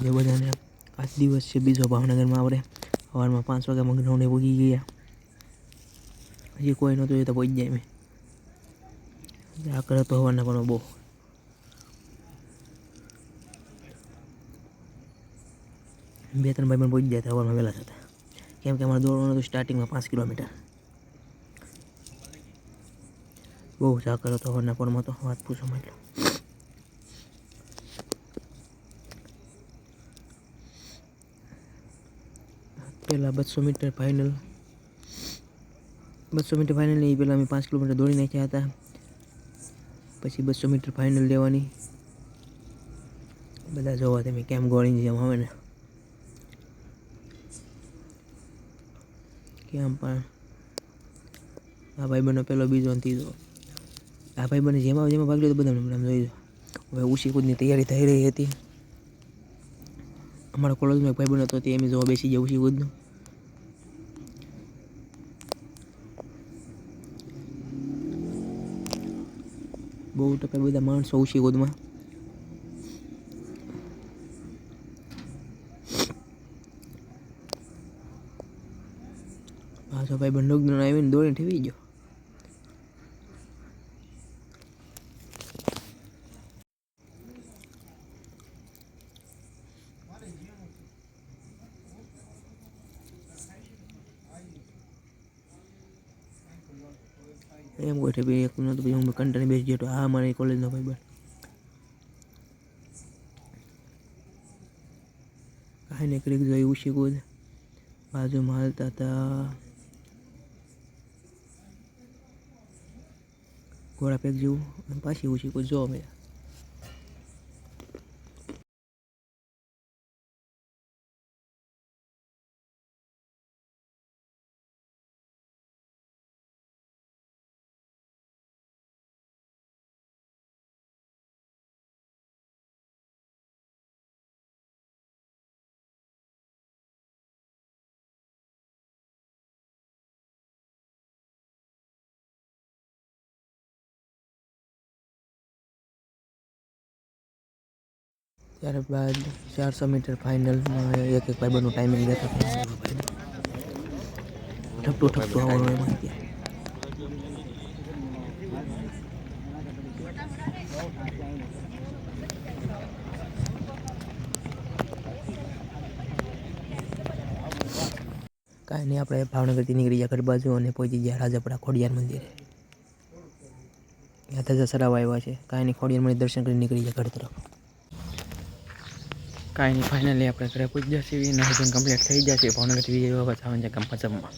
જે બધાને આજ દિવસ છે બીજો ભાવનગરમાં આપણે સવારમાં 5 વાગ્યામાં ગ્રાઉન્ડે પહોંચી ગયા. હજી કોઈ નહોતું એ તો પહોંચી જાય મેં આકર તો હવારના પણ બહુ બે ત્રણ ભાઈ પણ પહોંચી જાય સવારમાં વહેલા થતા, કેમ કે અમારે દોડવાનું હતું સ્ટાર્ટિંગમાં 5 કિલોમીટર. બહુ ઝાકર હતો સવારના પરમાં તો વાત પૂછો એટલો. પહેલાં 200 મીટર ફાઇનલ નહીં, પહેલાં અમે 5 કિલોમીટર દોડી નાખ્યા હતા. પછી 200 મીટર ફાઇનલ લેવાની. બધા જોવા તમે કેમ ગોળીની જેમ આવે ને કેમ. પણ આ ભાઈબંધનો પહેલો બીજો અને ત્રીજો. આ ભાઈબંધને જેમાં ભાગ લીધો બધાને જોઈ. હવે ઉશી કૂદની તૈયારી થઈ રહી હતી. અમારા કોલેજમાં એક ભાઈબંધ હતો તે એમ જોવા બેસી ગયા ઉશી કૂદનું. બહુ ટકા બધા માણસો ઉશી કૂદમાં. પાછો ભાઈબંધ નગનો આવીને દોડીને ઠેવી ગયો. એમ કોઈ ઠેવી એક નહોતું, પછી હું કંટાળી બેસી ગયો. આ મારી કોલેજનો ભાઈબંધ કાંઈ ને કરી જોઈ ઉશી કૂદ બાજુમાં હાલતા હતા. ઘોડા પેક જેવું અને પાછી ઉશી કૂદ જોવા મળ્યા. ત્યારબાદ 400 મીટર ફાઇનલમાં એક ભાઈબંધનું ટાઈમિંગ લેતા હતા. ઠપતું આવવાનું એમાં ગયા. કાંઈ નહીં, આપણે ભાવનગરથી નીકળી ગયા ઘર બાજુ અને પહોંચી ગયા રાજાપુરા ખોડિયાર મંદિરે. ત્યાં ધજા સરાવા આવ્યા છે. કાંઈ નહીં, ખોડિયાર મંદિર દર્શન કરી નીકળી ગયા ઘર તરફ. કાંઈ નહીં, ફાઇનલી આપણે ઘરે પહોંચી જશે. નાઇટિંગ કમ્પ્લીટ થઈ જશે. ભાવનગરથી વિજય બાબા જવાનું છે ગામમાં જમવા.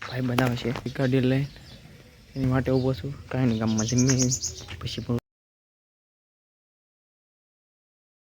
ભાઈ બનાવે છે ગાડી લઈને એની માટે ઊભો છું. કાંઈ નહીં, ગામમાં જમી પછી